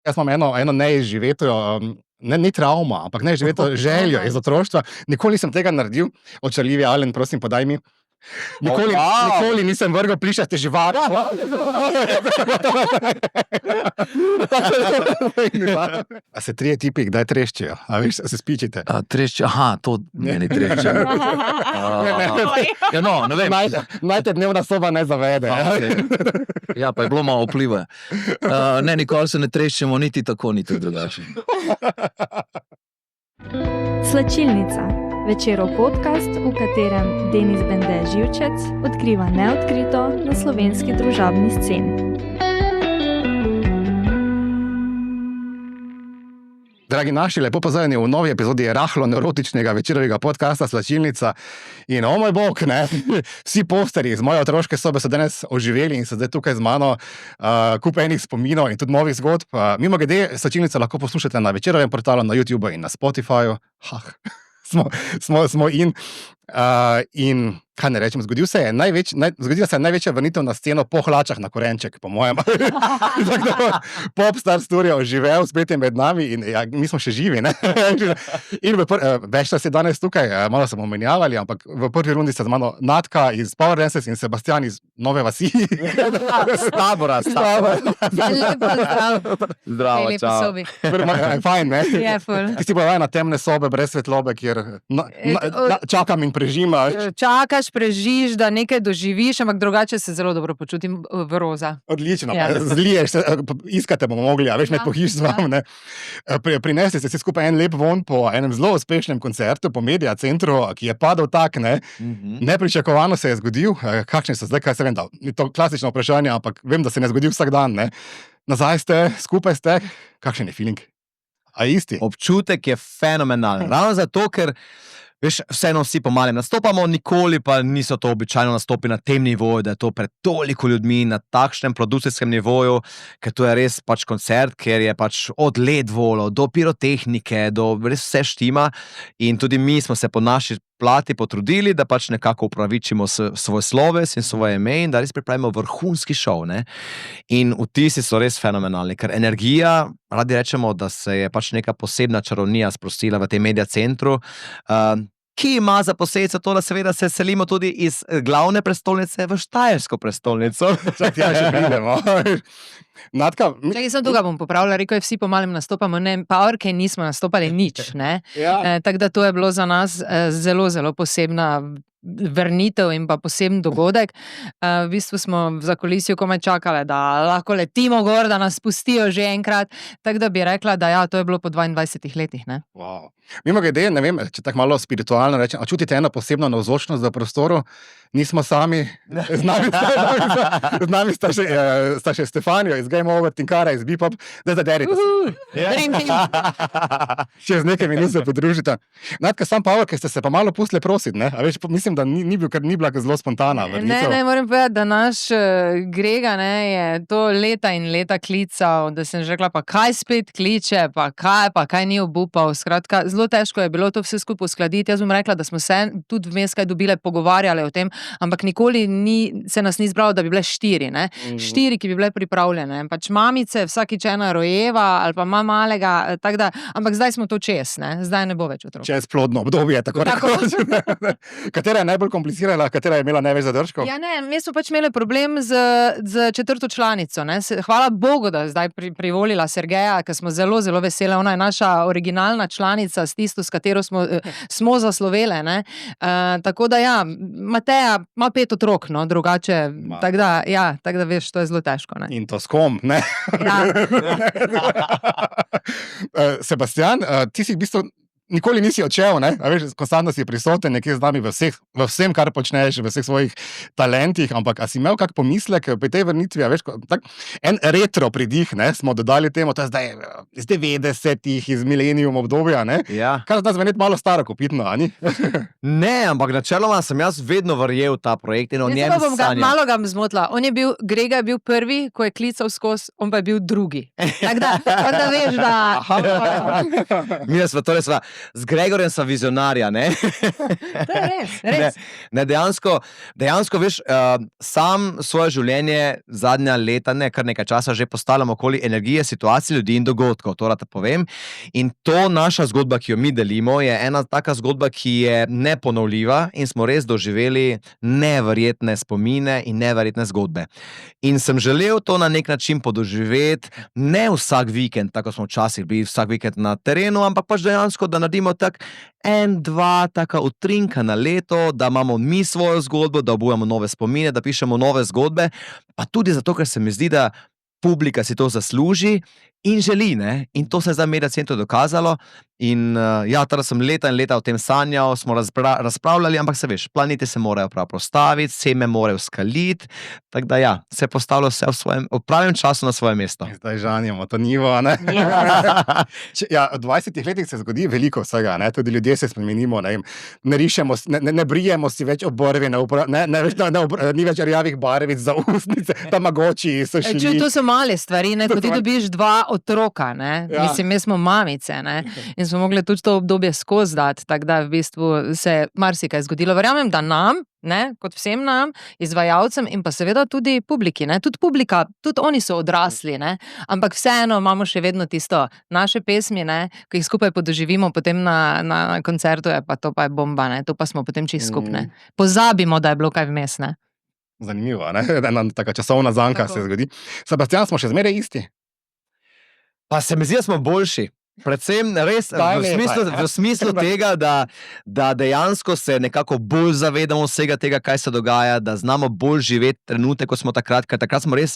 Jaz imam eno neizživeto, ni travma, ampak neizživeto željo iz otroštva. Nikoli nisem tega naredil. Očarljivi Alen, prosim, podaj mi. Nikoli nisem vrgel plišaste živali. A se 3 tipi kdaj treščijo? A veš, se spičite? Treščijo, to meni treščijo. No, ne vem. Naj te dnevna soba ne zavede. Ja, pa je bilo malo vpliva. Ne, nikoli se ne treščimo, niti tako, niti drugače. Slačilnica. Večerov podcast, v katerem Denis Bende Živčec odkriva neodkrito na slovenski družabni sceni. Dragi naši, lepo pozdravljeni v novi epizodi rahlo neurotičnega večerovega podcasta Slačilnica. In moj bog, ne, vsi posterji iz moje otroške sobe so danes oživeli in so zdaj tukaj z mano kup enih spominov in tudi novih zgodb. Mimogrede, Slačilnica lahko poslušate na večerovem portalu, na YouTubeu in na Spotifyju. Smo in kaj ne rečem, zgodila se je največja vrnitev na sceno po hlačah na korenček, po mojem. Popstar Studio živel, spet je med nami in mi smo še živi, ne? In več čas je danes tukaj, malo smo omenjavali, ampak v prvi rundi sta z mano Natka iz Power Dances in Sebastian iz Nove vasi. Tabora. Lepo zdrav. Zdravo, čau. Fajn, ne? Je ful. Ti si bila na temne sobe, brez svetlobe, kjer čakam in prežimam. Čakaš, prežiš, da nekaj doživiš, ampak drugače se zelo dobro počutim v roza. Odlično, Ja. zliješ se, iskate bomo mogli, veš, med pohiš z vam, ne. Prinesli ste si skupaj en lep von po enem zelo uspešnem koncertu po Media Centru, ki je padel tak, ne. Nepričakovano se je zgodil. Kakšni so zdaj, kaj se vem, da je to klasično vprašanje, ampak vem, da se ne zgodi vsak dan, ne. Nazaj ste, skupaj ste, kakšen je feeling? A isti? Občutek je fenomenalen. Ravno zato, ker veš, vseeno vsi po malem nastopamo, nikoli pa niso to običajno nastopi na tem nivoju, da je to pred toliko ljudmi na takšnem producerskem nivoju, ker to je res pač koncert, ker je pač od LED volov do pirotehnike, do res vse štima in tudi mi smo se po naši plati potrudili, da pač nekako upravičimo svoj sloves in svoje ime in da res pripravimo vrhunski šov, ne. In vtisi so res fenomenalni, ker energija, radi rečemo, da se je pač neka posebna čarovnija sprostila v tem Media Centru, ki ima za posledico to, da seveda se selimo tudi iz glavne prestolnice v štajersko prestolnico. Čakaj, že pridemo. Natka, Čakaj, sem tukaj bom popravila, rekel je, vsi po malem nastopamo, ne, Powerke nismo nastopali nič, ne. Tako da to je bilo za nas zelo, zelo posebna vrnitev in pa poseben dogodek. V bistvu smo v zakulisju komaj čakali, da lahko letimo gor, da nas pustijo že enkrat, tako da bi rekla, da ja, to je bilo po 22 letih, ne. wow. Mimogrede, ne vem, če tako malo spiritualno rečem, a čutite eno posebno navzočnost v prostoru? Nismo sami, z nami sta še Stefanijo iz Game Over, Tinkara iz Bipop, da derite se. Čez nekaj minut se podružite. Natka, sam Power, ker ste se pa malo pustili prositi, ne? A veš, mislim, da ni bila zelo spontana vrnitev. Ne, moram povedati, da naš Grega, ne, je to leta in leta klical, da sem že rekla, pa kaj spet kliče, pa kaj ni obupal, skratka, zelo težko je bilo to vse skupaj uskladiti. Jaz bom rekla, da smo se tudi vmes kaj dobile, pogovarjali o tem, ampak nikoli se nas ni zbralo, da bi bile 4, ne. 4, ki bi bile pripravljene. Pač mamice, vsakič ena rojeva ali pa ima malega, tako da, ampak zdaj smo to čez, ne. Zdaj ne bo več otrok. Čez plodno obdobje, tako rekoč. Katera je najbolj komplicirala, katera je imela največ zadržkov? Ja, ne, mi smo pač imeli problem z 4. članico, ne. Hvala Bogu, da zdaj privolila Sergeja, ker smo zelo, zelo vesele. Ona je naša originalna članica, s tisto, s katero smo zaslovele, ne. Tako da ja, Mateja ima 5 otrok, no, drugače, tako da veš, to je zelo težko, ne. In to s kom, ne? Ja. Sebastian, ti si v bistvu nikoli nisi odšel, ne? A veš, konstantno si prisoten nekje z nami v vsem, kar počneš, v vseh svojih talentih, ampak a si imel kak pomislek pri tej vrnitvi, a veš, en retro pridih, ne, smo dodali temu, to je zdaj iz 90-ih, iz millennium obdobja, ne? Ja. Kar zna zveneti malo staro kopitno, a ni? Ne, ampak načeloma sem jaz vedno verjel v ta projekt in o njem sanjal. Malo ga zmotila. Grega je bil prvi, ko je klical skozi, on pa je bil drugi. Tako da veš, da... Mi smo torej sva. z Gregorjem sva vizionarja, ne? To je res. Ne, dejansko veš, sam svoje življenje zadnja leta, ne, kar nekaj časa že postavljam okoli energije, situacij, ljudi in dogodkov, to rad povem. In to naša zgodba, ki jo mi delimo, je ena taka zgodba, ki je neponovljiva in smo res doživeli neverjetne spomine in neverjetne zgodbe. In sem želel to na nek način podoživeti, ne vsak vikend, tako smo včasih bili vsak vikend na terenu, ampak pač dejansko, da naredimo tak 1-2 taka utrinka na leto, da imamo mi svojo zgodbo, da obujamo nove spomine, da pišemo nove zgodbe, pa tudi zato, ker se mi zdi, da publika si to zasluži in želi, ne? In to se je zdaj Media Centru dokazalo in ja, teda sem leta in leta o tem sanjal, smo razpravljali, ampak se veš, planeti se morajo prav postaviti, seme morajo skaliti, tako da ja, se je postavilo vse v pravem času na svoje mesto. Zdaj žanjamo to nivo, ne? Ja, v 20 letih se zgodi veliko vsega, ne? Tudi ljudje se spremenimo, ne rišemo, ne brijemo si več obrvi, ni več rjavih barvic za ustnice, tamagoči so šli. Čuj, to so male stvari, ne? Ko ti dobiš 2 otroka, ne? Ja. Mislim, mi smo mamice, ne? In smo mogli tudi to obdobje skozi dati, tako da v bistvu se je marsikaj zgodilo. Verjamem, da nam, ne, kot vsem nam, izvajalcem in pa seveda tudi publiki, ne, tudi publika, tudi oni so odrasli, ne, ampak vseeno imamo še vedno tisto naše pesmi, ne, ko jih skupaj podoživimo potem na koncertu, je pa to pa je bomba, ne, to pa smo potem čisto skupne. Pozabimo, da je bilo kaj vmes, ne. Zanimivo, ne, ena taka časovna zanka Tako. se zgodi. Sebastian, smo še zmeraj isti. Pa se mi zdi, da smo boljši. Predvsem res v smislu tega, da dejansko se nekako bolj zavedamo vsega tega, kaj se dogaja, da znamo bolj živeti trenutek, ko smo takrat, ker takrat smo res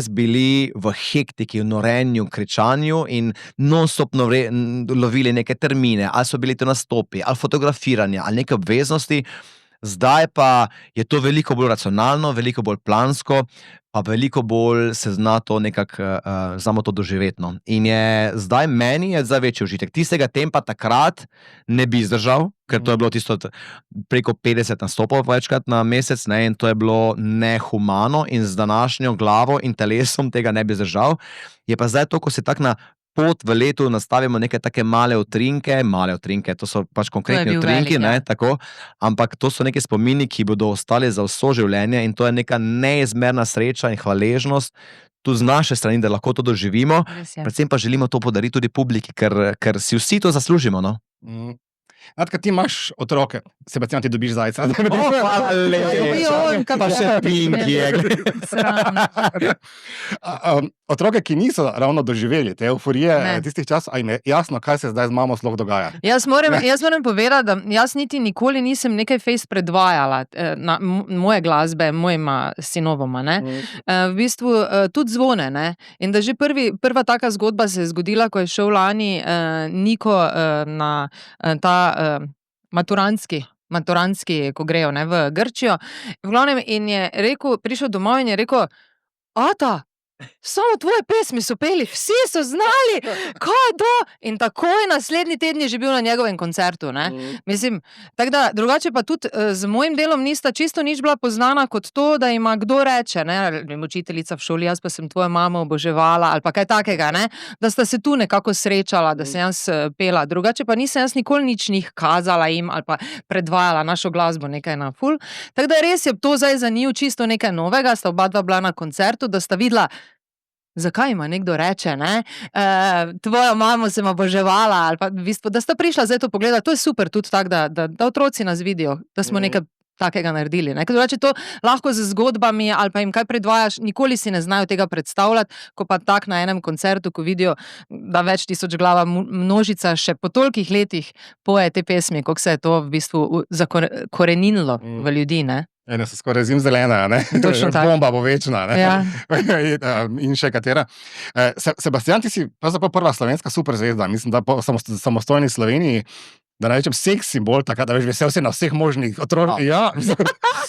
bili v hektiki, v norenju, kričanju in non-stop lovili neke termine, ali so bili to nastopi, ali fotografiranja, ali neke obveznosti. Zdaj pa je to veliko bolj racionalno, veliko bolj plansko, pa veliko bolj se zna to nekako, znamo to doživeti. No. In zdaj meni je zdaj večji užitek. Tistega tempa takrat ne bi zdržal, ker to je bilo tisto preko 50 nastopov večkrat na mesec, ne, in to je bilo nehumano in z današnjo glavo in telesom tega ne bi zdržal. Je pa zdaj to, ko se tak na pot v letu nastavimo neke take male utrinke, to so pač konkretni utrinki, ne, tako, ampak to so neke spomini, ki bodo ostali za vso življenje in to je neka neizmerna sreča in hvaležnost tudi z naše strani, da lahko to doživimo, predvsem pa želimo to podariti tudi publiki, ker si vsi to zaslužimo, no. Nadka, ti imaš otroke, Sebastian, ti dobiš zajca. Hvala lepa. Pa še Pinki je. Otroke, ki niso ravno doživeli te euforije Ne. tistih časov, a jim je jasno, kaj se zdaj z mamo sploh dogaja. Jaz moram povedati, da jaz niti nikoli nisem nekaj fejst predvajala na moje glasbe, mojima sinovoma, ne. V bistvu tudi zvone, ne. In da že prva taka zgodba se je zgodila, ko je šel lani Niko na ta maturantski, ko grejo, ne, v Grčijo. V glavnem, in je rekel, prišel domov in je rekel: "Ata, samo tvoje pesmi so peli, vsi so znali, kaj je to?" In takoj naslednji teden je že bil na njegovem koncertu, ne. Mislim, tako da drugače pa tudi z mojim delom nista čisto nič bila poznana kot to, da ima kdo reče, ne, učiteljica v šoli, jaz pa sem tvojo mamo oboževala ali pa kaj takega, ne, da sta se tu nekako srečala, da sem jaz pela, drugače pa nisem jaz nikoli nič njih kazala jim ali pa predvajala našo glasbo nekaj na ful. Tako da res je to zdaj za njiju čisto nekaj novega, sta oba dva bila na koncertu, da sta videla, zakaj ima nekdo reče, ne, tvojo mamo sem oboževala, ali pa v bistvu, da sta prišla zdaj to pogledati, to je super tudi tako, da otroci nas vidijo, da smo nekaj takega naredili, ne, ker drugače to lahko z zgodbami ali pa jim kaj predvajaš, nikoli si ne znajo tega predstavljati, ko pa tak na enem koncertu, ko vidijo, da več tisoč glava množica še po tolikih letih poje te pesmi, koliko se je to v bistvu zakoreninilo v ljudi, ne. Ene so skoraj zimzelena, ne? Točno tako. Bomba bo večna, ne? Ja. In še katera. Sebastian, ti si pravzaprav prva slovenska superzvezda, mislim, da po samostojni Sloveniji, da ne rečem seks simbol, tako da veš, vesel si na vseh možnih otrok. Ja,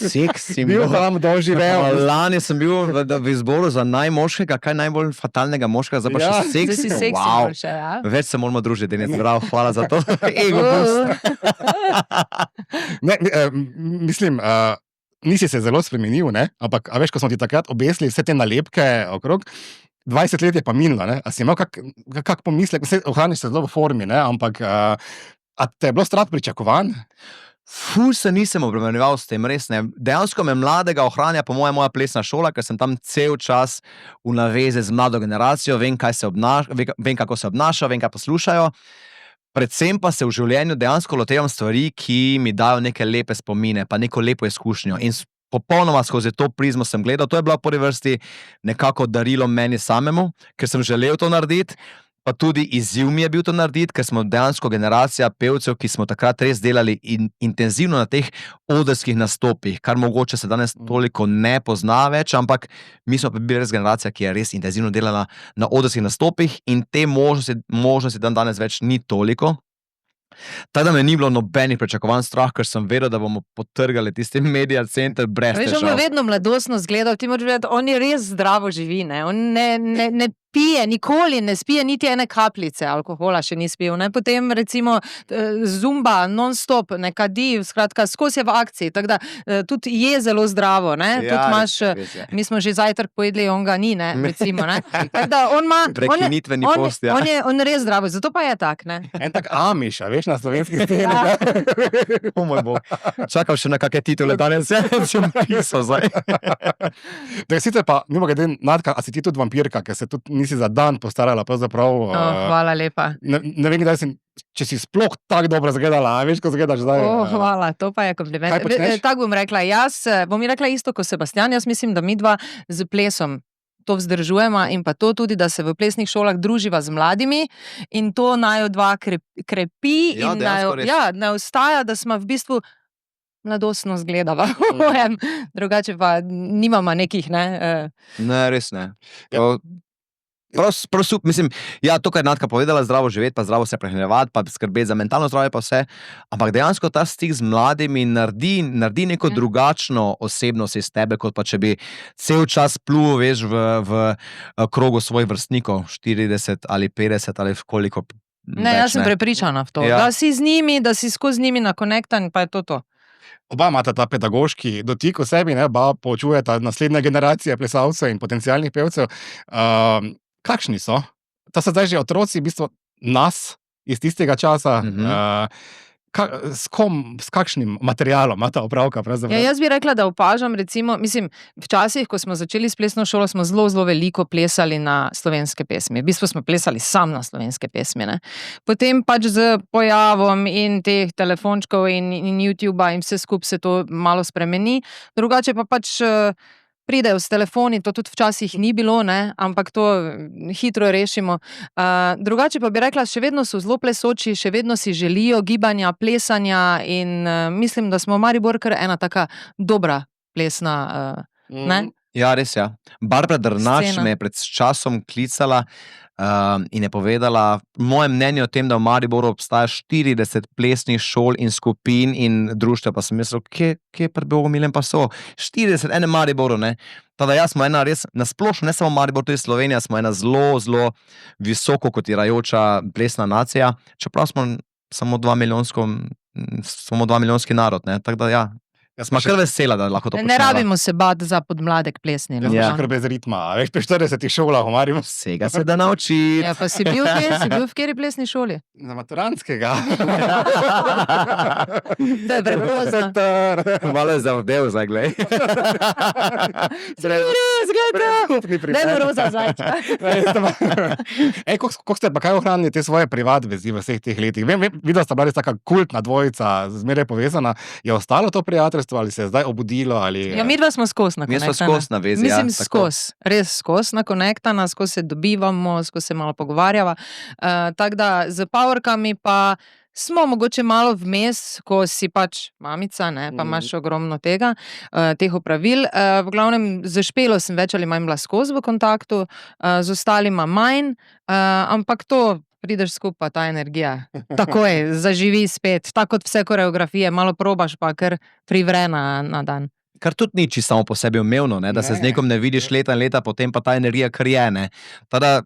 Seks bil simbol. tam doživel. Lani sem bil v izboru za najmoškega, kaj najbolj fatalnega moškega, zdaj pa Ja. še Zdaj seks. si seksi Wow. bolj še, ja. Več se moramo družiti, Denis, bravo, hvala za to. Ego boost. Ne, mislim, nisi se zelo spremenil, ne? Ampak, a veš, ko smo ti takrat obesili vse te nalepke okrog, 20 let je pa minilo, ne? A si imel kak pomislek, ohraniš se zelo v formi, ne? Ampak a te je bilo strah pričakovan? Ful se nisem obremenjeval s tem, res ne. Dejansko me mladega ohranja po moja plesna šola, ker sem tam cel čas v navezi z mlado generacijo, vem kako se obnaša, vem kaj poslušajo. Predvsem pa se v življenju dejansko lotevam stvari, ki mi dajo neke lepe spomine, pa neko lepo izkušnjo. In popolnoma skozi to prizmo sem gledal, to je bila v prvi vrsti nekako darilo meni samemu, ker sem želel to narediti. Pa tudi izziv mi je bil to narediti, ker smo dejansko generacija pevcev, ki smo takrat res delali intenzivno na teh odrskih nastopih, kar mogoče se danes toliko ne pozna več, ampak mi smo bili res generacija, ki je res intenzivno delala na odrskih nastopih in te možnosti danes več ni toliko. Tako da me ni bilo nobenih pričakovanj, strah, ker sem vedel, da bomo potrgali tisti media center brez težav. Veš, on me vedno mladostno zgledal, ti moraš vedeti, on je res zdravo živi, ne? On ne pije, nikoli ne spije, niti ene kapljice alkohola še ni spil, ne? Potem recimo zumba, non-stop, ne kadi, skratka, skozi je v akciji, tako da tudi je zelo zdravo, ne? Ja, tudi imaš, mi smo že zajtrk pojedli, on ga ni, ne? Recimo, ne? Tako da on ima... Prekinitveni post, ja. On je res zdravo, zato pa je tak, ne? En tak Amiš, a veš, na slovenski sceni. O moj bog. Čakam še na kakšne titule danes, sem pisal zdaj. Da, sicer pa, mimogrede, Natka, a si ti tudi vampirka, ker se tudi nisi za dan postarala, pravzaprav. Hvala lepa. Ne vem, če si sploh tako dobro zgledala, a veš, ko zgledaš zdaj. Hvala, to pa je kompliment. Tako bom rekla, bom rekla isto kot Sebastian, jaz mislim, da midva z plesom to vzdržujemo in pa to tudi, da se v plesnih šolah druživa z mladimi in to naju dva krepi in ne ostaja, da smo v bistvu mladostno zgledava. Drugače pa nimamo nekih, ne? Ne, res ne. Mislim, ja, to, kar je Natka povedala, zdravo živeti, pa zdravo se prehranjevati, pa skrbeti za mentalno zdravje, pa vse, ampak dejansko ta stik z mladimi naredi neko drugačno osebnost iz tebe, kot pa če bi cel čas plul, veš, v krogu svojih vrstnikov, 40 ali 50 ali koliko Ne, jaz sem prepričana v to, da si z njimi, da si skozi njimi nakonektan, pa je to. Oba imata ta pedagoški dotik v sebi, ne, oba poučujeta naslednje generacije plesalcev in potencialnih pevcev. Kakšni so? To so zdaj že otroci, v bistvu nas iz tistega časa. S kakšnim materialom ima ta opravka? Jaz bi rekla, da opažam, recimo, včasih, ko smo začeli s plesno šolo, smo zelo, zelo veliko plesali na slovenske pesmi. V bistvu smo plesali sam na slovenske pesmi, ne. Potem pač z pojavom in teh telefončkov in YouTubea in vse skupaj se to malo spremeni. Drugače pa pač pridejo s telefoni, to tudi včasih ni bilo, ne, ampak to hitro rešimo. Drugače pa bi rekla, še vedno so zelo plesoči, še vedno si želijo gibanja, plesanja in mislim, da smo Maribor kar ena taka dobra plesna, ne? Ja, res, ja. Barbara Drnač me je pred časom klicala in je povedala moje mnenje o tem, da v Mariboru obstaja 40 plesnih šol in skupin in društva, pa sem mislil, kje pred Bogomilem pa so? 40, ene Mariboru, ne? Tada jaz smo ena res, nasplošno, ne samo Maribor, tudi Slovenija, smo ena zelo, zelo visoko kotirajoča plesna nacija, čeprav smo samo 2 milijonski narod, ne? Tako da ja. Jaz smo kar vesela, da lahko to počnemo. Ne rabimo se bati za podmladek plesni. Jaz smo še kar bez ritma, veš, pri 40 šolah v Mariboru. Vsega se da naučiti. Ja, pa si bil v kateri plesni šoli? Na maturantskega. To je preprostno. Malo je zavdel zdaj, glej. Ne bo roza zajčka. Kako ste pa kaj ohranili te svoje privat vezi v vseh teh letih? Videla sta bila res taka kultna dvojica, zmeraj povezana. Je ostalo to prijateljstvo ali se je zdaj obudilo? Ali... Ja, midva smo skozi nakonektana. Mi smo skozi na vezi, mislim, skozi, res skozi nakonektana, skozi se dobivamo, skozi se malo pogovarjava. Tako da z powerkami pa smo mogoče malo vmes, ko si pač mamica, ne, pa imaš ogromno teh opravil. V glavnem, z Špelo sem več ali manj bila skozi v kontaktu, z ostalima manj, ampak to prideš skupaj, ta energija. Takoj, zaživi spet, tako kot vse koreografije, malo probaš pa kar privre na dan. Kar tudi ni čisto samo po sebi umevno, ne, da se z nekom ne vidiš leta in leta, potem pa ta energija kar je, ne. Tada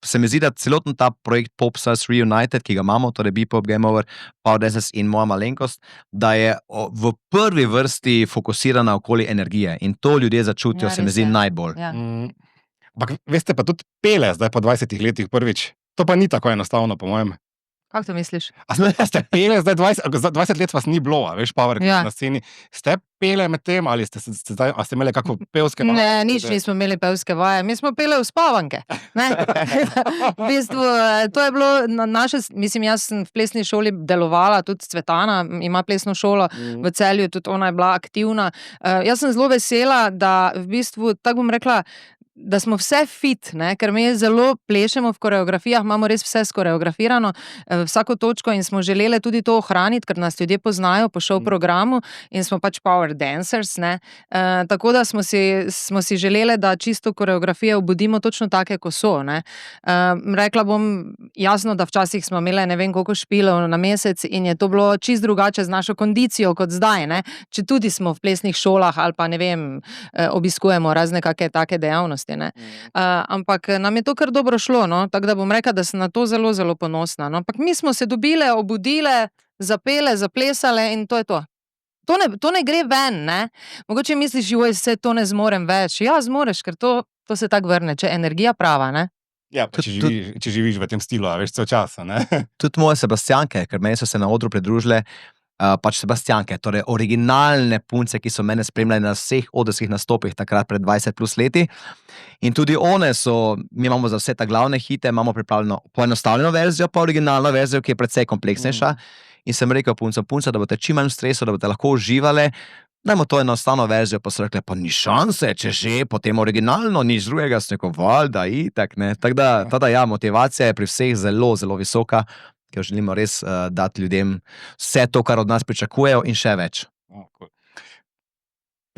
se mi zdi, da celoten ta projekt Popstars Reunited, ki ga imamo, torej Bebop, Game Over, Power Dancers in moja malenkost, da je v prvi vrsti fokusirana okoli energije in to ljudje začutijo, se mi zdi najbolj. Ja. Ampak veste pa tudi pele zdaj po 20 letih prvič. To pa ni tako enostavno, po mojem. Kako to misliš? A ste pele zdaj 20 let vas ni bilo, veš, Power Ja. na sceni. Ste pele med tem ali ste imeli kako pevske Ne, nič nismo imeli pevske vaje, mi smo pele uspavanke. Ne? V bistvu, to je bilo naše, mislim, jaz sem v plesni šoli delovala, tudi Cvetana ima plesno šolo v Celju, tudi ona je bila aktivna. Jaz sem zelo vesela, da v bistvu, tako bom rekla, da smo vse fit, ne? Ker mi zelo plešemo v koreografijah, imamo res vse skoreografirano, vsako točko in smo želeli tudi to ohraniti, ker nas ljudje poznajo po show programu in smo pač power dancers, ne? Tako da smo si želeli, da čisto koreografije obudimo točno take, ko so, ne? Rekla bom, jasno, da včasih smo imeli ne vem koliko špilov na mesec in je to bilo čisto drugače z našo kondicijo kot zdaj, ne? Če tudi smo v plesnih šolah ali pa ne vem, obiskujemo razne kake take dejavnosti. Ampak nam je to kar dobro šlo, no? Tako da bom rekla, da sem na to zelo, zelo ponosna. No? Ampak mi smo se dobile, obudile, zapele, zaplesale in to je to. To ne gre ven, ne? Mogoče misliš, joj, se to ne zmorem več. Ja, zmoreš, ker to se tako vrne, če je energija prava, ne? Ja, pa če živiš v tem stilu, a veš, cel čas, ne? Tudi moje Sebastianke, ker meni so se na odru pridružile pač Sebastianke, torej originalne punce, ki so mene spremljali na vseh odrskih nastopih takrat pred 20 plus leti. In tudi one mi imamo za vse ta glavne hite, imamo pripravljeno poenostavljeno verzijo, pa originalno verzijo, ki je precej kompleksnejša. In sem rekel punca, da boste čim manj v stresu, da boste lahko uživali, dajmo to enostavno verzijo, pa so rekli, pa ni šanse, če že, potem originalno, nič drugega, sem rekel, valjda, itak, ne. Tako da, ja, motivacija je pri vseh zelo, zelo visoka, ker želimo res dati ljudem vse to, kar od nas pričakujejo in še več.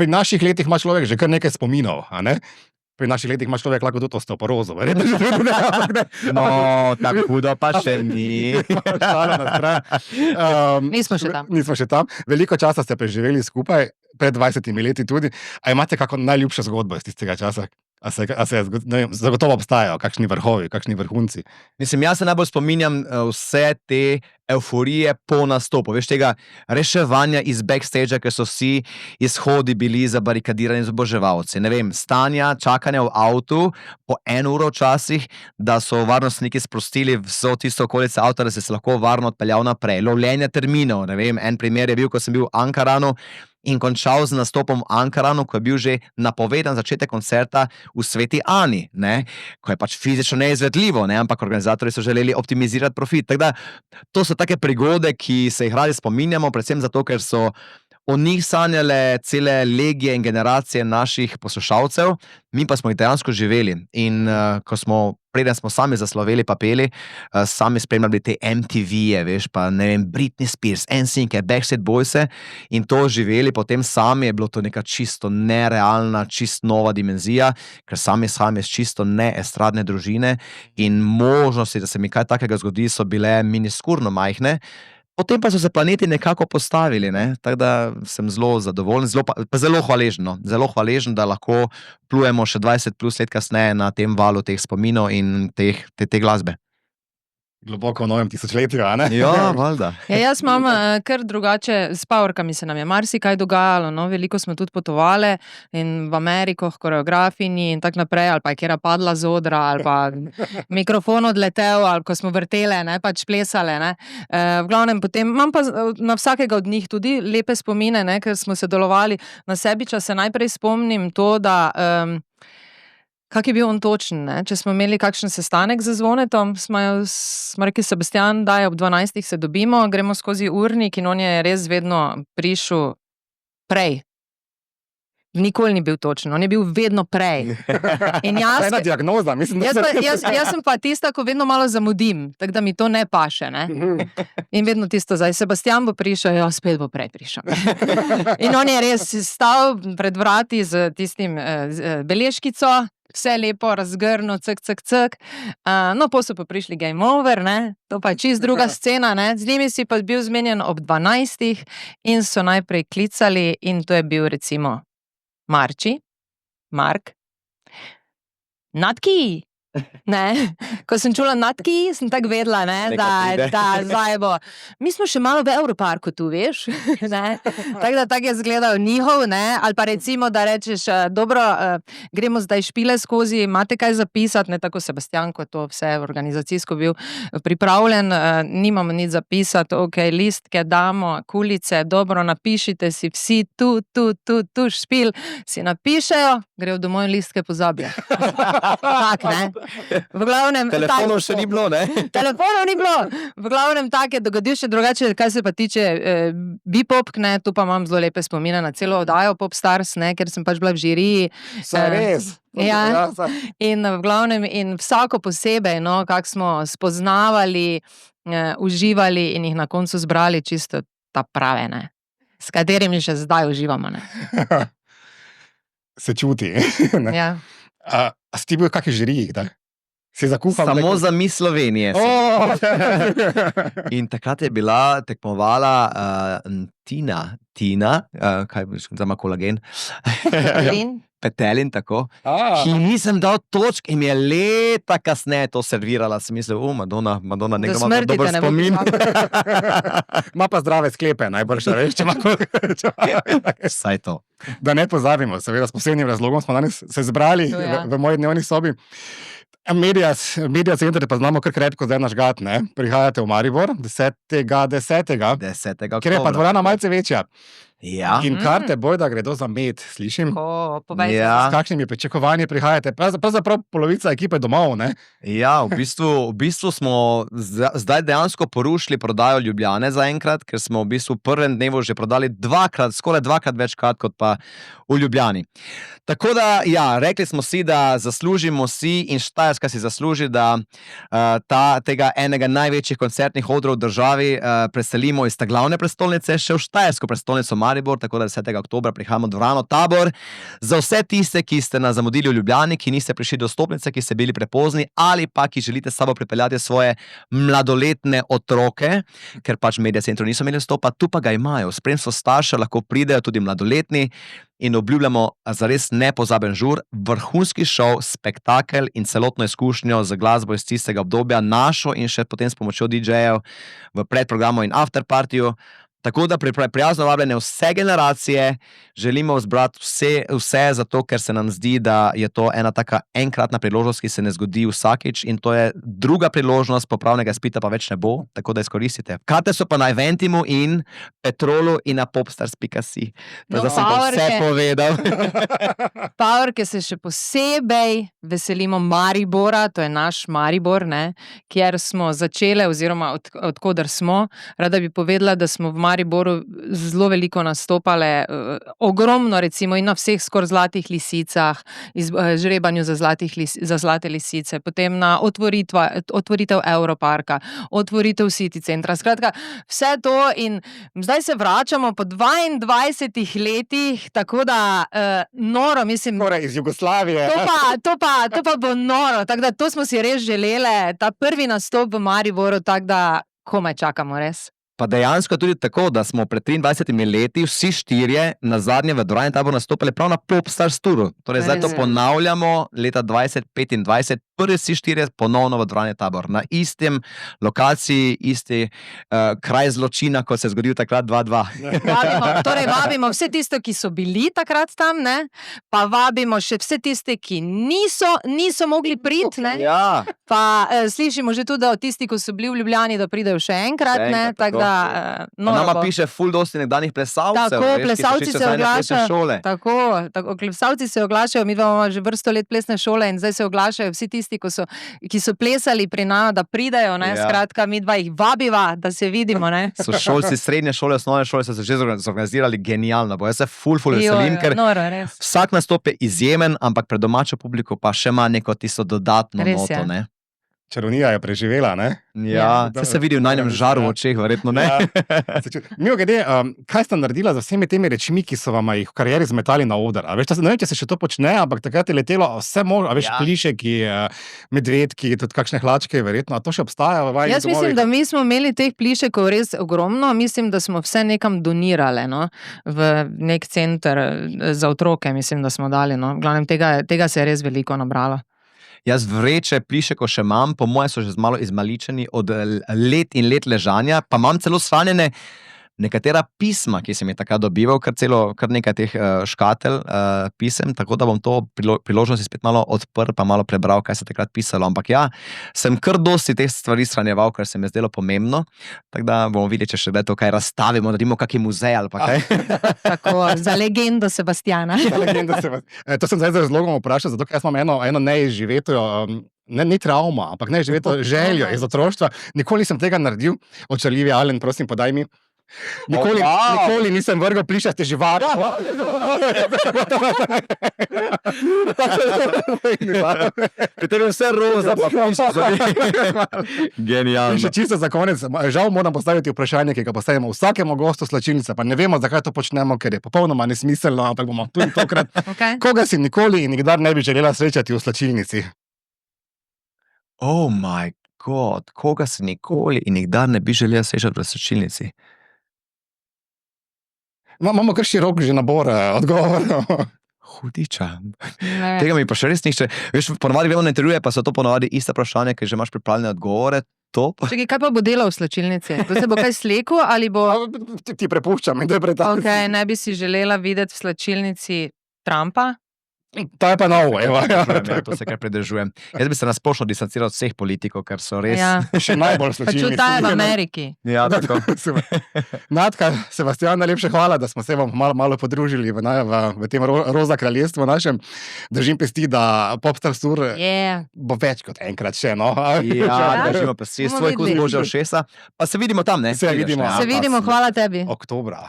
Pri naših letih ima človek že kar nekaj spominov, a ne? Pri naših letih ima človek lahko tudi osteoporozo, verjetno že tudi ne, ampak ne. No, tako hudo pa še ni. Šala na stran. Nismo še tam. Nismo še tam. Veliko časa ste preživeli skupaj, pred 20 leti tudi. A imate kako najljubša zgodba iz tistega časa? Zagotovo obstajajo kakšni vrhovi, kakšni vrhunci. Mislim, jaz se najbolj spominjam vse te euforije po nastopu, veš, tega reševanja iz backstagea, ker so vsi izhodi bili zabarikadirani z oboževalci. Ne vem, stanja, čakanja v avtu po 1 uro včasih, da so varnostniki sprostili vso tisto okolico avta, da se lahko varno odpeljal naprej. Lovljenje terminov, ne vem, en primer je bil, ko sem bil v Ankaranu in končal z nastopom v Ankaranu, ko je bil že napovedan začetek koncerta v Sveti Ani, ne, ko je pač fizično neizvedljivo, ne, ampak organizatorji so želeli optimizirati profit. Tako da, to so take prigode, ki se jih radi spominjamo, predvsem zato, ker so o njih sanjale cele legije in generacije naših poslušalcev, mi pa smo jih dejansko živeli. In preden smo sami zasloveli pa peli, sami spremljali te MTV-je, veš, pa ne vem, Britney Spears, NSYNC, Backstreet Boyse in to živeli potem sami, je bilo to neka čisto nerealna, čisto nova dimenzija, ker sami iz čisto neestradne družine in možnosti, da se mi kaj takega zgodi, so bile miniskurno majhne. Potem pa so se planeti nekako postavili, ne? Tako da sem zelo zadovoljen, zelo hvaležen, da lahko plujemo še 20 plus let kasneje na tem valu teh spominov in te glasbe. Globoko v novem tisočletju, a ne? Ja, valjda. Ja, jaz imam kar drugače, s powerkami se nam je marsikaj dogajalo, no, veliko smo tudi potovali in v Ameriko, koreografinji in tak naprej, ali pa je kjera padla z odra, ali pa mikrofon odletel, ali ko smo vrtele, ne, pač plesale, ne. V glavnem potem, imam pa na vsakega od njih tudi lepe spomine, ne, ker smo se delovali na Sebiča, se najprej spomnim to, da kak je bil on točen, ne? Če smo imeli kakšen sestanek z Zvonetom, smo rekli, Sebastian, daj ob 12 se dobimo, gremo skozi urnik in on je res vedno prišel prej. Nikoli ni bil točen, on je bil vedno prej. In jaz, Ena diagnoza, mislim, da jaz sem pa tista, ko vedno malo zamudim, tako da mi to ne paše, ne. In vedno tisto, zdaj Sebastian bo prišel, ja, spet bo prej prišel. In on je res stal pred vrati z tistim beležkico, vse lepo razgrno, cek. No, po so pa prišli Game Over, ne, to pa je čist druga scena, ne, z njimi si pa bil zmenjen ob 12 in so najprej klicali in to je bil recimo Mark, Natki, Ne? Ko sem čula natki, sem tako vedela, ne, da zdaj bo. Mi smo še malo v Evroparku tu, veš. Ne? Tako da tako je zgledal njihov, ne? Ali pa recimo, da rečeš, dobro, gremo zdaj špile skozi, imate kaj zapisati, ne tako Sebastian, ko to vse organizacijsko bil pripravljen, nimamo nič zapisati, ok, listke damo, kulice, dobro, napišite si vsi tu špil, si napišejo, grejo domov in listke pozabijo. Tak, ne? V glavnem, Telefonov še ni bilo, ne? Telefonov ni bilo. V glavnem take dogodivše drugače, kaj se pa tiče Bipopk, ne, tu pa imam zelo lepe spomine na celo oddajo Popstars, ne, ker sem pač bila v žiriji. Saj res. Ja, in v glavnem, in vsako posebej, no, kako smo spoznavali, uživali in jih na koncu zbrali čisto ta prave, ne, s katerimi še zdaj uživamo, ne. Se čuti. Ne? Ja. A si ti bil v kakšni žiriji, da? Si zakuhal? Samo za Miss Slovenije. Oh! In takrat je bila tekmovala Tina, kaj bi za kolagen? In? Petelin, tako. Ki nisem dal točk in mi je leta kasneje to servirala. Sem mislil, Madonna, nekdo ima dober spomin. Ma pa zdrave sklepe, najboljša, veš, če ima Saj to. Da ne pozabimo, seveda s posebnim razlogom smo danes se zbrali v moji dnevni sobi. Media Center pa znamo kar krepko zdaj nažgat, ne? Prihajate v Maribor 10. Kjer je pa dvorana malce večja. Ja. In karte bojda gredo za med, slišim. Povej Ja. S kakšnimi pričakovanji prihajate? Pravzaprav polovica ekipe domov, ne? Ja, v bistvu smo zdaj dejansko porušili prodajo Ljubljane zaenkrat, ker smo v bistvu v prvem dnevu že prodali skoraj dvakrat več krat kot pa v Ljubljani. Tako da, ja, rekli smo si, da zaslužimo si in Štajerska si zasluži, da tega enega največjih koncertnih odrov v državi preselimo iz ta glavne prestolnice še v Štajersko prestolnico Maribor, tako da 10. oktobra prihajamo v dvorano Tabor. Za vse tiste, ki ste nas zamudili v Ljubljani, ki niste prišli do vstopnice, ki ste bili prepozni ali pa ki želite s sabo pripeljati svoje mladoletne otroke, ker pač Media Centru niso imeli vstopa, tu pa ga imajo. V spremstvu staršev lahko pridejo tudi mladoletni in obljubljamo zares nepozaben žur, vrhunski šov, spektakel in celotno izkušnjo z glasbo iz tistega obdobja, našo in še potem s pomočjo DJ-jev v predprogramu in afterpartiju. Tako da prijazno vabljene vse generacije, želimo zbrati vse zato, ker se nam zdi, da je to ena taka enkratna priložnost, ki se ne zgodi vsakič in to je druga priložnost, popravnega spita pa več ne bo, tako da izkoristite. Karte so pa na Eventimu in Petrolu in na popstars.si. Zdaj sem pa vse povedal. Powerke se še posebej veselimo Maribora, to je naš Maribor, ne, kjer smo začele oziroma odkoder smo. Rada bi povedala, da smo v Mariboru zelo veliko nastopale, ogromno recimo in na vseh skoraj zlatih lisicah, žrebanju za zlate lisice, potem na otvoritev Evroparka, otvoritev City centra, skratka vse to in zdaj se vračamo po 22 letih, tako da noro, mislim. Torej iz Jugoslavije. To pa bo noro, tako da to smo si res želele, ta prvi nastop v Mariboru, tako da komaj čakamo res. Pa dejansko tudi tako, da smo pred 23 leti vsi štirje na zadnje v dvorani Tabor nastopili prav na Popstars turu. Torej zdaj to ponavljamo leta 2025, prvi vsi štirje ponovno v dvorani Tabor. Na istem lokaciji, isti kraj zločina, kot se je zgodil takrat 2-2. Vabimo vse tiste, ki so bili takrat tam, ne? Pa vabimo še vse tiste, ki niso mogli priti, ne? Ja. Pa slišimo že tudi od tisti, ko so bili v Ljubljani, da pridejo še enkrat, ne? Tako da nama piše ful dosti nekdanjih plesalcev. Tako, plesalci se oglašajo. Tako, plesalci se oglašajo, mi imamo že vrsto let plesne šole in zdaj se oglašajo vsi tisti, ki so plesali pri nas, da pridejo, ne, skratka, mi dva jih vabiva, da se vidimo, ne. So šolci srednje šole, osnovne šole so se že zorganizirali genialno, bo jaz se ful veselim, ker vsak nastop je izjemen, ampak pred domačo publiko pa še ima neko tisto dodatno noto, ne. Čarovnija je preživela, ne? Ja, se vidi v najnem žaru v očeh, verjetno ne. Mimogrede, kaj ste naredila za vsemi temi rečmi, ki so vam jih v karieri zmetali na oder? A veš, ne vem, če se še to počne, ampak takrat je letelo vse možno, a veš, plišeki, medvedki, tudi kakšne hlačke, verjetno, a to še obstaja v vajnih domovih? Jaz mislim, da mi smo imeli teh plišekov res ogromno, mislim, da smo vse nekam donirale, no, v nek center za otroke, mislim, da smo dali, no, v glavnem tega se je res veliko nabralo. Jaz vreče plišekov še imam, po moje so že malo izmaličeni od let in let ležanja, pa imam celo shranjene nekatera pisma, ki sem je takrat dobival, kar nekaj teh škatel pisem, tako da bom to priložnosti spet malo odprl, pa malo prebral, kaj se takrat pisalo. Ampak ja, sem kar dosti teh stvari shranjeval, ker se mi je zdelo pomembno, tako da bomo videli, če še to kaj razstavimo, naredimo kakšen muzej ali pa kaj. Tako, za legendo Sebastiana. To sem zdaj z razlogom vprašal, zato ker jaz imam eno neizživeto, ni travma, ampak neizživeto željo iz otroštva. Nikoli nisem tega naredil. Očarljivi Alen, prosim, podaj mi. Nikoli nisem vrgel plišaste živali. Pri tebi je vse roza, pa genialno. In še čisto za konec, žal moram postaviti vprašanje, ki ga postavimo vsakemu gostu slačilnice, pa ne vemo, zakaj to počnemo, ker je popolnoma nesmiselno, ampak bomo tudi tokrat. Okay. Koga si nikoli in nikdar ne bi želela srečati v slačilnici? Oh my god, koga si nikoli in nikdar ne bi želela srečati v slačilnici? Imamo kar širok že nabor odgovorov. Hudiča. Tega mi pa še res nihče. Veš, ponovadi gremo na intervjuje, pa so to ponovadi ista vprašanja, ker že imaš pripravljene odgovore. Čekaj, kaj pa bo delal v slačilnici? To se bo kaj slekel ali bo... Ti prepuščam, interpretacijo. Okay, ne bi si želela videti v slačilnici Trumpa? To je pa novo, evo. To se kar pridržujem. Jaz bi se nasplošno distanciral od vseh politikov, ker so res... Ja. Še najbolj Pa slačilnici. čutaj v Ameriki. Ja, tako. Natka, Sebastian, najlepše hvala, da smo se vam malo podružili v tem roza kraljestvu našem. Držim pesti, da Popstars Tour bo več kot enkrat še, no. Ja, držimo pesti, svoj kus božja všesa. Pa se vidimo tam, ne? Se vidimo. Se vidimo, hvala tebi. Oktobra.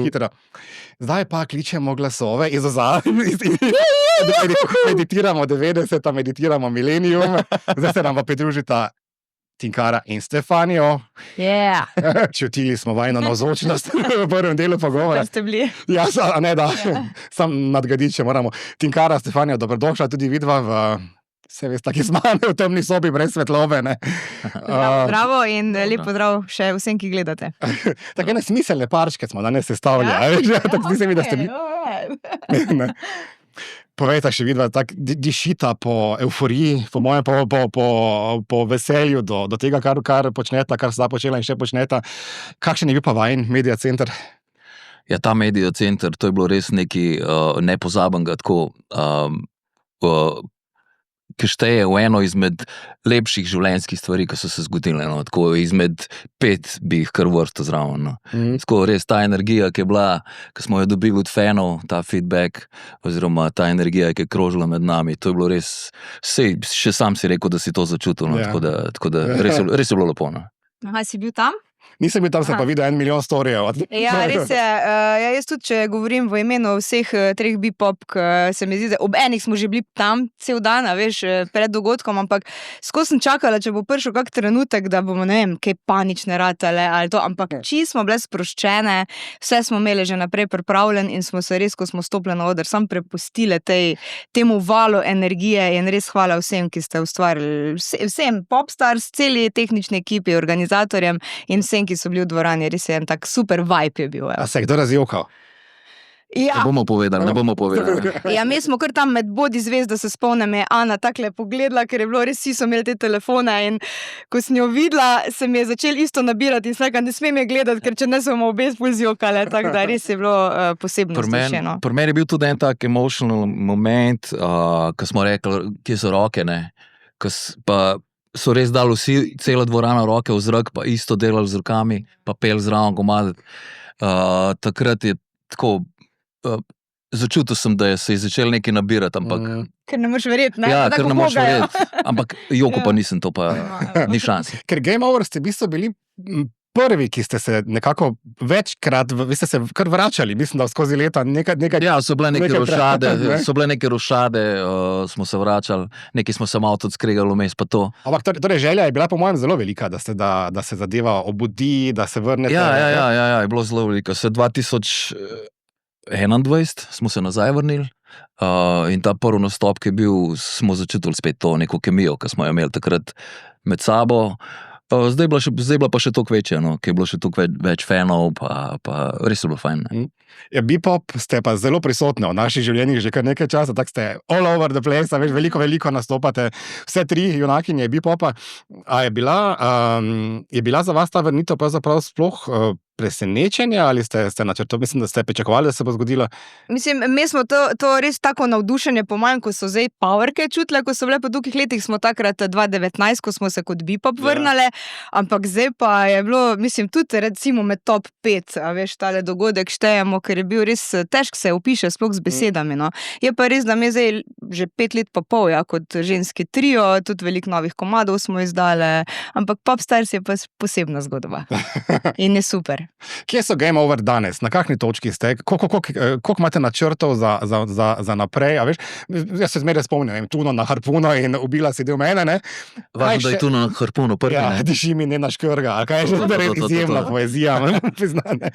Hitro. Zdaj pa kličemo glasove iz ozadja. Meditiramo 90, meditiramo milenium. Zdaj se nam pa pridružita Tinkara in Stefanijo. Yeah. Čutili smo vajno navzočnost v prvem delu pogovora. Kar ste bili. Ja, ne da, sam nadgraditi, če moramo. Tinkara, Stefanijo, dobrodošla tudi vidva v... Se veste, ki smo v temni sobi brez svetlobe, ne? Bravo in lep pozdrav še vsem, ki gledate. Tako ene smiselne parčke smo danes sestavljali. Tako mislim, da ste bili. Povejte še vidva, tako dišita po euforiji, po mojem, po veselju do tega, kar počneta, kar sta počela in še počneta. Kakšen je bil pa vajen Media Center? Ja, ta Media Center, to je bilo res nekaj nepozabenega, tako ki šteje v eno izmed lepših življenjskih stvari, ki so se zgodile, no, tako izmed 5 bi jih kar vrstil zraven, no. Tako res ta energija, ki je bila, ki smo jo dobili od fanov, ta feedback, oziroma ta energija, ki je krožila med nami, to je bilo res, še sam si rekel, da si to začutil, no, tako da res je bilo lepo, no. Aha, si bil tam? Nisem bil tam, sem pa videl 1 milijon storijev. Ja, res je. Jaz tudi, če govorim v imenu vseh 3 Bipop, se mi zdi, da ob enih smo že bili tam cel dan, veš, pred dogodkom, ampak skozi sem čakala, če bo prišel kak trenutek, da bomo, ne vem, kaj panične ratale ali to, ampak čisto smo bile sproščene, vse smo imeli že naprej pripravljen in smo se res, ko smo stopili na oder, sam prepustile temu valu energije in res hvala vsem, ki ste ustvarili, vsem Popstars, celi tehnični ekipi, organizatorjem in vsem, ki so bili v dvorani, res je en tak super vibe je bil. A se je kdo razjokal? Ja. Ne bomo povedali. Ja, mi smo kar tam med bodi zvezd, da se spomnim, je Ana takle pogledala, ker je bilo res, vsi so imeli te telefone in ko sem jo videla, se mi je začel isto nabirati in sleka, ne smem je gledati, ker če ne smo obe spol zjokale, tako da res je bilo posebno slišeno. Pri meni je bil tudi en tak emotional moment, ko smo rekli, kje so roke, ne, pa so res dali vsi, cela dvorana roke v zrak, pa isto delali z rokami, pa pel zraven komadet. Takrat je tako, začutil sem, da se je začel nekaj nabirati, ampak... Ker ne moreš verjeti, ne? Ja, ker ne moreš verjeti, ampak joko pa nisem, to pa ni šanse. Ker Game Over ste v bistvu bili prvi, ki ste se nekako večkrat, vi ste se kar vračali, mislim, da skozi leta nekaj... Ja, so bile neke rošade, smo se vračali, nekaj smo se malo tudi skregali vmes, pa to. Ampak torej želja je bila po mojem zelo velika, da se zadeva obudi, da se vrnete. Ja, je bilo zelo velika. 2021 smo se nazaj vrnili in ta prvi nastop, ki je bil, smo začutili spet to neko kemijo, ki smo jo imeli takrat med sabo. Zdaj je bila pa še toliko večja, no, ki je bilo še toliko več fanov, pa res je bilo fajn. Ne. Ja, Bebop ste pa zelo prisotni v naših življenjih že kar nekaj časa, tako ste all over the place, a veš, veliko nastopate, vse 3 junakinje Bepopa. A je bila za vas ta vrnitev pravzaprav sploh presenečenje ali ste načrtovali, mislim, da ste pričakovali, da se bo zgodilo? Mislim, mi smo to res tako navdušenje po manj, ko so zdaj powerke čutile, ko so bile po tolikih letih, smo takrat 2019, ko smo se kot Bepop vrnili, ampak zdaj pa je bilo, mislim, tudi recimo med top 5, a veš, tale dogodek štejemo, ker je bil res težko se opiše, sploh z besedami, no. Je pa res, da mi zdaj že 5 let pa pol, ja, kot ženski trio, tudi veliko novih komadov smo izdali, ampak Popstars je pa posebna zgodba in je super. Kje so Game Over danes? Na kakšni točki ste? Koliko imate načrtov za naprej? A veš, jaz se zmeraj spomnim, Tuno na harpuno in ubila si del mene, ne? Važno, da je Tuno na harpuno prvi, Ja, ne. diši mi njena škrga, ali kaj je že izjemna poezija, priznam, ne?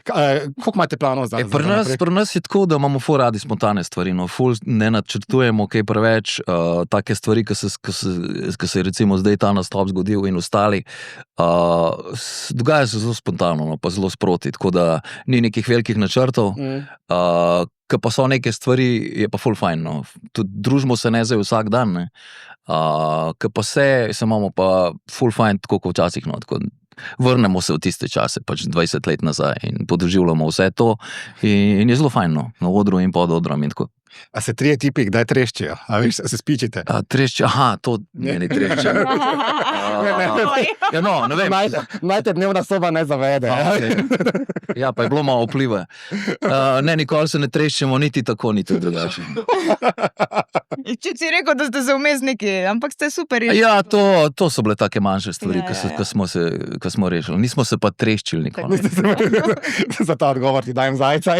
Koliko imate planov za naprej? Pri nas je tako, da imamo ful radi spontane stvari, no, ful ne načrtujemo kaj preveč, take stvari, ki se recimo zdaj ta nastop zgodil in ostali, dogaja se zelo spontano, no, pa zelo sproti, tako da ni nekih velikih načrtov, ke pa so neke stvari, je pa ful fajn, no. Tudi družimo se ne zdaj vsak dan, ne. Ke pa se imamo pa ful fajn, tako kot včasih, no, tako vrnemo se v tiste čase, pač 20 let nazaj in podoživljamo vse to in je zelo fajn, no, na odru in pod odrom in tako. A se 3 tipi kdaj treščijo? A veš, se spičite? Treščijo, to meni treščijo. Ja, no, ne vem. Najte dnevna soba ne zavede. Ja, pa je bilo malo vpliva. Ne, nikoli se ne treščimo, niti tako, niti drugače. Če si rekel, da ste se vmes neki, ampak ste super. Ja, to so bile take manjše stvari, ki smo rešili. Nismo se pa treščili nikoli. Za ta odgovor ti dajem zajca.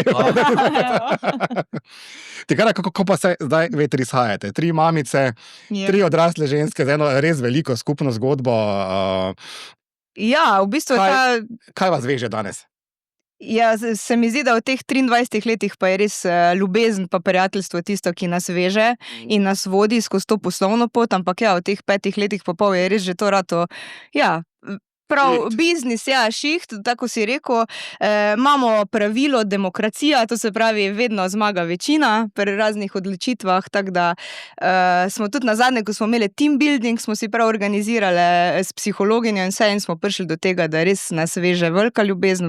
Kako pa se zdaj vetri izhajate? 3 mamice, 3 odrasle ženske z eno res veliko skupno zgodbo. Ja, v bistvu Kaj vas veže danes? Ja, se mi zdi, da v teh 23 letih pa je res ljubezen pa prijateljstvo tisto, ki nas veže in nas vodi skozi to poslovno pot, ampak ja, v teh 5 letih pa pol je res že to rato, ja, prav biznis, ja, šiht, tako si rekel, imamo pravilo demokracija, to se pravi, vedno zmaga večina pri raznih odločitvah, tako da smo tudi nazadnje, ko smo imeli team building, smo si prav organizirali s psihologinjo in vse in smo prišli do tega, da res nas veže velika ljubezen,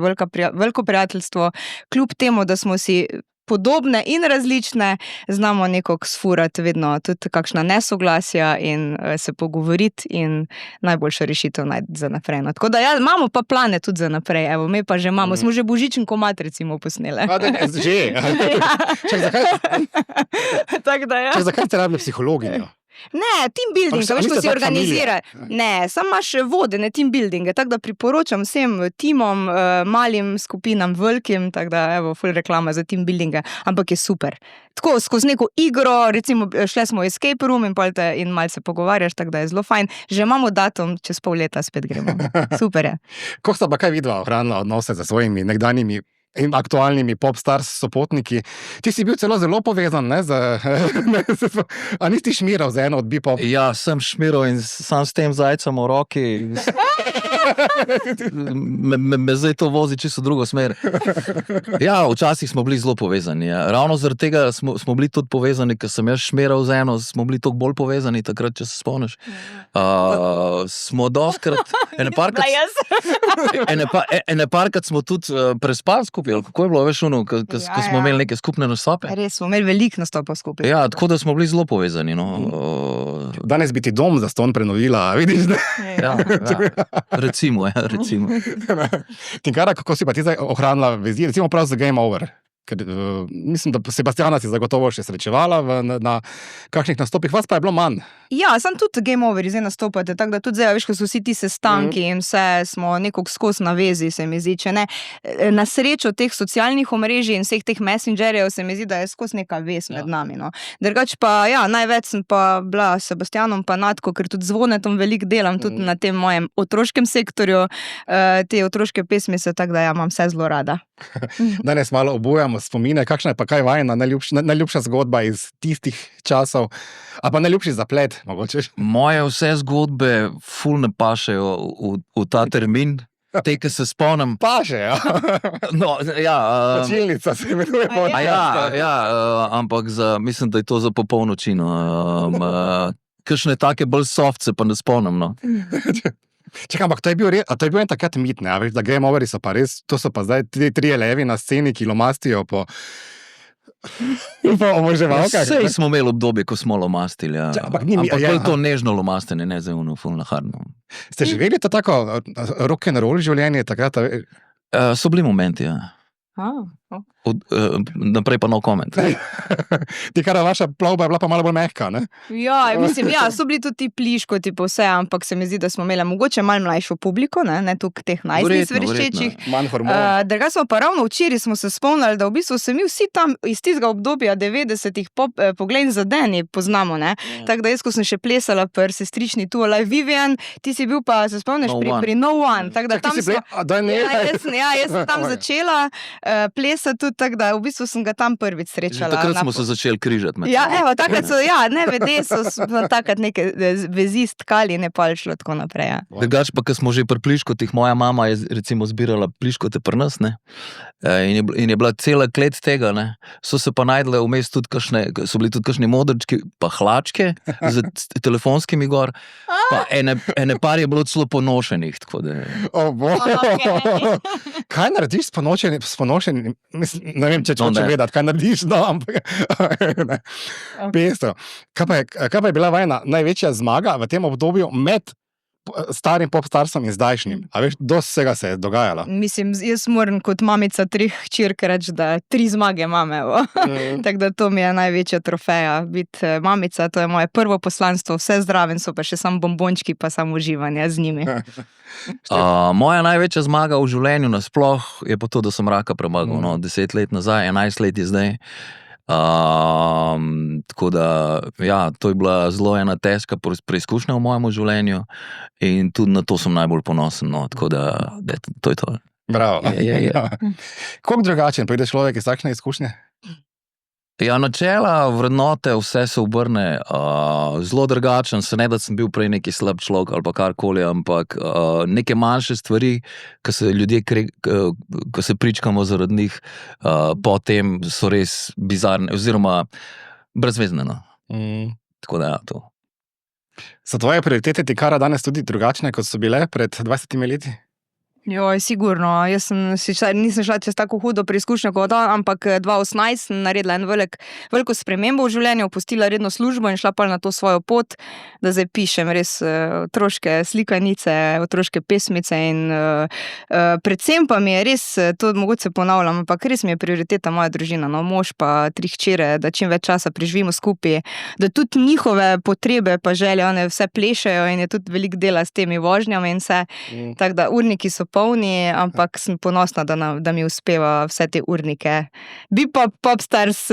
veliko prijateljstvo, kljub temu, da smo si podobne in različne, znamo nekako sfurati vedno tudi kakšna nesoglasja in se pogovoriti in najboljšo rešitev najti za naprej. No, tako da ja, imamo pa plane tudi za naprej, evo, mi pa že imamo, smo že božičen komad recimo posnele. Že? Tako da ja. Zakaj ste rabili psihologinjo? Ne, team building, veš, ko si organizira. Ne, sam imaš vodene team buildinge, tako da priporočam vsem timom, malim skupinam, velikim, tako da, evo, ful reklama za team buildinge, ampak je super. Tako, skozi neko igro, recimo, šle smo v escape room in malo se pogovarjaš, tako da je zelo fajn. Že imamo datum, čez pol leta spet gremo. Super je. Kako sta pa kaj vidva ohranila odnose za svojimi nekdanjimi in aktualnimi Popstars sopotniki? Ti si bil celo zelo povezan, ne? A nisi šmiral z eno od Bepop? Ja, sem šmiral in sam s tem zajcem v roki. Me zdaj to vozi čisto v drugo smer. Ja, včasih smo bili zelo povezani. Ja. Ravno zaradi tega smo bili tudi povezani, ker sem jaz šmiral z eno, smo bili toliko bolj povezani takrat, če se spomniš. Smo dostkrat, ene parkrat smo tudi prespali skupaj, kako je bilo, veš, ko smo imeli neke skupne nastope. Res, smo imeli veliko nastopov skupaj. Ja, tako da smo bili zelo povezani. No. Danes bi ti dom za ston prenovila, vidiš? Ja, recimo. Tinkara, kako si pa ti zdaj ohranila vezi, recimo prav za Game Over? Ker, mislim, da Sebastiana si zagotovo še srečevala na kakšnih nastopih, vas pa je bilo manj. Ja, sem tudi Game Over zdaj nastopate, tako da tudi zdaj, veš, ko so vsi ti sestanki in vse, smo nekako skozi na vezi, se mi zdi, če ne. Na srečo teh socialnih omrežij in vseh teh messengerjev se mi zdi, da je skozi neka vez med nami. No. Drugač pa, ja, največ sem pa bila s Sebastianom pa Natko, ker tudi zvonetom veliko delam, tudi na tem mojem otroškem sektorju, te otroške pesmi se, tako da ja, imam vse zelo rada. Danes malo obujamo spomine, kakšna je pa kaj vajna najljubša zgodba iz tistih časov, A pa najljubši zaplet, mogoče. Moje vse zgodbe ful ne pašejo v ta termin. Te, ki se spomnim. Paže, ja. No, ja, Točilnica se imenuje. ampak mislim, da je to za popolnočino. Kakšne take bolj soft se pa ne spomnim. No. Čakaj, ampak to je bil en takrat mit, ne? A veš, da game overi so pa res, to so pa zdaj tri levi na sceni, ki lomastijo po oboževalkah. Sej smo imeli obdobje, ko smo lomastili. Ja. Ampak je to nežno lomastenje, ne za ono fulno hardno. Ste živeli to tako rock'n'roll življenje takrat? So bili momenti, ja. Naprej pa no comment. Ti, kar vaša plovba je bila pa malo bolj mehka, ne? Ja, mislim, so bili tudi ti pliškoti po vse, ampak se mi zdi, da smo imeli mogoče malo mlajšo publiko, ne toliko teh najstnic vereščečih. Manj hormonov. Druga smo pa ravno včeraj smo se spomnili, da v bistvu se mi vsi tam iz tistega obdobja 90-ih poglej zadeni poznamo, ne. Tako da jaz, ko sem še plesala pri sestrični tu Alive Vivian, ti si bil pa, se spomniš, pri No One. Tako da tam smo... Jaz sem tam začela plesati tudi, tako da v bistvu sem ga tam prvič srečala. Takrat smo se začeli križati. Ja, evo, takrat so, nevede so takrat neke vezi stkali, ne pa šlo tako naprej. Ja. Drugač pa, ko smo že pri pliškotih, moja mama je recimo zbirala pliškote pri nas, ne, in je bila cela klet tega, ne, so se pa najdle vmes tudi so bili tudi kakšni modrčki, pa hlačke z telefonskimi gor, pa ene par je bilo celo ponošenih, tako da... Okay. Kaj narediš s ponošenim? Mislim, ne vem, če hoče vedeti, kaj narediš, no, ampak pestro. Kaj pa je bila vajna največja zmaga v tem obdobju med starim popstarstvom in zdajšnjim? A veš, dosti vsega se je dogajalo. Mislim, jaz moram kot mamica 3 hčerk reči, da 3 zmage imam, evo. Tako da to mi je največja trofeja. Biti mamica, to je moje prvo poslanstvo, vse zdraven so pa še samo bombončki, pa samo uživanje z njimi. Moja največja zmaga v življenju nasploh je pa to, da sem raka premagal, 10 let nazaj, 11 let je zdaj. Tako da, ja, to je bila zelo ena težka preizkušnja v mojem življenju in tudi na to sem najbolj ponosen, no, tako da, to je to. Bravo. Je. Koliko drugačen pride človek iz takšne izkušnje? Ja, načela, vrednote, vse se obrne zelo drugačen, se ne, da sem bil prej neki slab človek ali pa karkoli, ampak neke manjše stvari, ko se ljudje, ko se pričkamo zaradi njih, potem so res bizarne, oziroma brezvezne, no. Tako da, to. So tvoje prioritete Tikara danes tudi drugačne, kot so bile pred 20 leti? Joj, sigurno. Jaz nisem šla čez tako hudo preizkušnjo kot on, ampak 2018 sem naredila en veliko spremembo v življenju, opustila redno službo in šla pa na to svojo pot, da zdaj pišem res otroške slikanice, otroške pesmice in predvsem pa mi je res, to mogoče se ponavljam, ampak res mi je prioriteta moja družina, no, mož pa 3 hčere, da čim več časa preživimo skupaj, da tudi njihove potrebe pa želje, one vse plešejo in je tudi veliko dela s temi vožnjami in vse, tako da urniki so polni, ampak sem ponosna, da mi uspeva vse te urnike. Bebop, Popstars,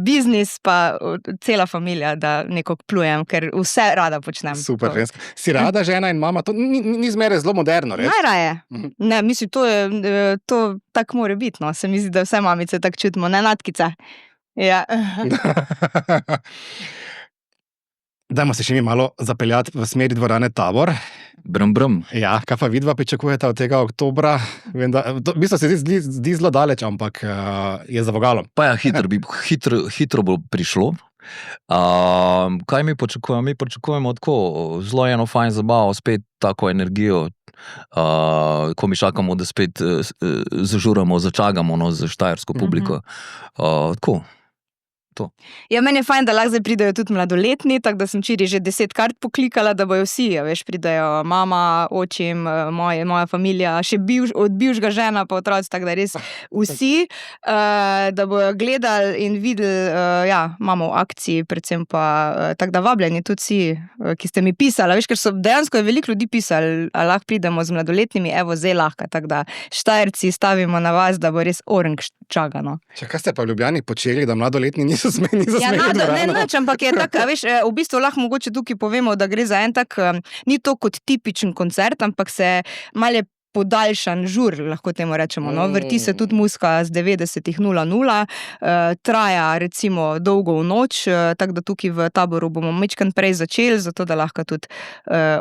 biznis, pa cela familija, da nekako plujem, ker vse rada počnem. Super, ženska. Si rada žena in mama? To ni zmeraj zelo moderno, res? Najraje. Ne, mislim, to tako mora biti, no. Se mi zdi, da vse mamice tako čutimo, ne Natkica. Ja. Dajmo se še mi malo zapeljati v smeri dvorane Tabor. Brum. Ja, kaj pa vidva pričakujete od tega oktobra? Vem, da, v bistvu se zdi zelo daleč, ampak je za vogalom. Pa ja, hitro bo prišlo. Kaj mi pričakujemo? Mi pričakujemo tako zelo eno fajn zabavo, spet tako energijo, ko mi čakamo, da spet zažuramo, začagamo, no, za štajersko publiko. Tako. To. Ja, meni je fajn, da lahko zdaj pridejo tudi mladoletni, tako da sem včeraj že 10 kart poklikala, da bojo vsi, ja, veš, pridejo mama, očim, moja familija, še od bivšega žena pa otroci, tako da res vsi, da bojo gledali in videli, ja, imamo v akciji, predvsem pa, tako da vabljeni tudi vsi, ki ste mi pisali, veš, ker so dejansko je veliko ljudi pisali, a lahko pridemo z mladoletnimi, evo, zdaj lahko, tako da Štajerci stavimo na vas, da bo res orenk čagano. Kaj ste pa v Ljubljani počeli, da mladoletni niso smeli ne, ampak je tak, veš, v bistvu lahko mogoče tukaj povemo, da gre za en tak, ni to kot tipičen koncert, ampak se malo podaljšan žur, lahko temu rečemo. No? Vrti se tudi muska z 90:00, traja recimo dolgo v noč, tako da tukaj v Taboru bomo majčkeno prej začeli, zato da lahko tudi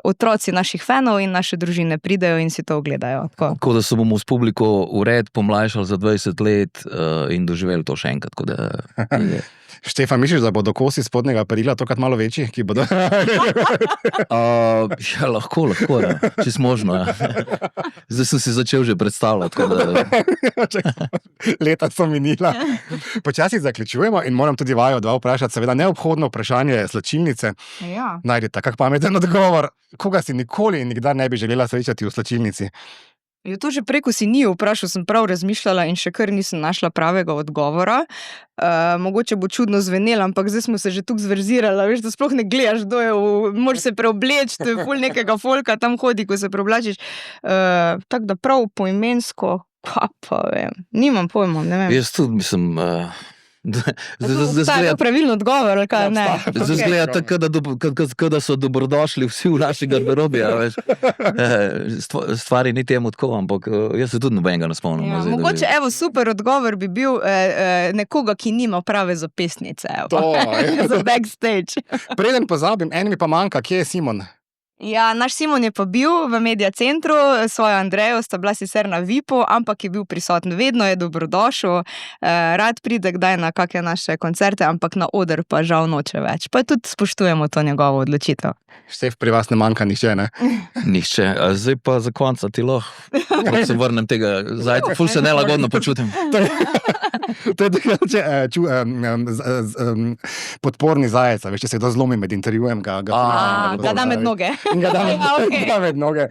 otroci naših fanov in naše družine pridejo in si to ogledajo. Tako da se bomo s publiko ured pomlajšali za 20 let in doživeli to še enkrat. Štefan, misliš, da bodo kosi spodnjega perila tokrat malo večji, ki bodo? Ja, lahko, ja. Čisto možno. Ja. Zdaj sem si začel že predstavljati. Leta so minila. Počasi zaključujemo in moram tudi vaju dva vprašati, seveda neobhodno vprašanje slačilnice. Ja. Najdete kak pameten odgovor, koga si nikoli in nikdar ne bi želela srečati v slačilnici? Jo, to že preko si ni vprašal, sem prav razmišljala in še kar nisem našla pravega odgovora. Mogoče bo čudno zvenelo, ampak zdaj smo se že tukaj zverzirali, veš, da sploh ne gledaš, kdo je, moraš se preobleči, to je ful nekega folka, tam hodi, ko se preoblačiš. Tako da prav poimensko, pa vem, nimam pojma, ne vem. Jaz tudi mislim... Zdaj je pravilno odgovor, ali kaj ne? Zdaj zgleda tako, da so dobrodošli vsi v naši garderobi. Stvari ni temu tako, ampak jaz se tudi nobenega ne spomnim. Ja, mogoče, evo, super odgovor bi bil nekoga, ki nima prave zapisnice. Za backstage. Preden pozabim, en mi pa manjka, kje je Simon? Ja, naš Simon je pa bil v Media Centru, svojo Andrejo sta bila sicer na VIP-u, ampak je bil prisoten, vedno je dobrodošel, rad pride kdaj na kakšne naše koncerte, ampak na oder pa žal noče več. Pa tudi spoštujemo to njegovo odločitev. Štef, pri vas ne manjka nihče, ne? Nihče. Zdaj pa za konca ti lahko, ko se vrnem tega, ful se nelagodno počutim. To je podporni zajec, veš, če se kdo zlomi med intervjujem, ga da med noge. In ga da med noge.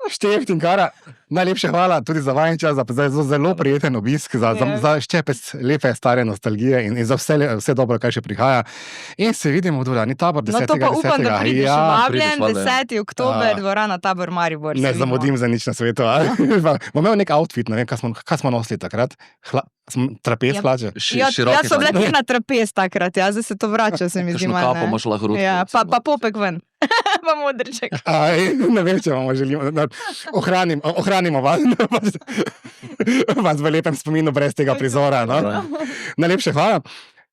Štef, Tinkara, najlepša hvala tudi za vajen čas, za zelo prijeten obisk, za ščepec lepe stare nostalgije in za vse dobro, kaj še prihaja. In se vidimo v dvorani Tabor 10. No to pa upam, da prideš vabljen, prideš, 10. oktober, dvorana Tabor Maribor. Ne zamudim za nič na svetu. Bom imel nek outfit, ne vem, kaj smo nosili takrat. Trapez hlače. Ja, so bile kar na trapez takrat, ja, zdaj se to vrača, se mi zdi malo. Kakšno kapo imaš lahko ruto. Ja, pa popek ven. Pa modrček. Ne vem, če vam želimo. Ohranimo vas. Vas v lepem spominu brez tega prizora. No? Najlepše hvala.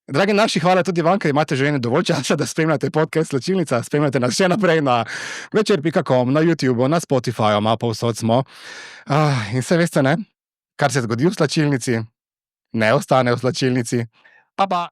Dragi naši, hvala tudi vam, ker imate že dovolj časa, da spremljate podcast Slačilnica, spremljate nas še naprej na večer.com, na YouTubeu, na Spotifyju, povsod smo. In se veste, ne? Kar se zgodi v slačilnici, ne ostane v slačilnici. Pa.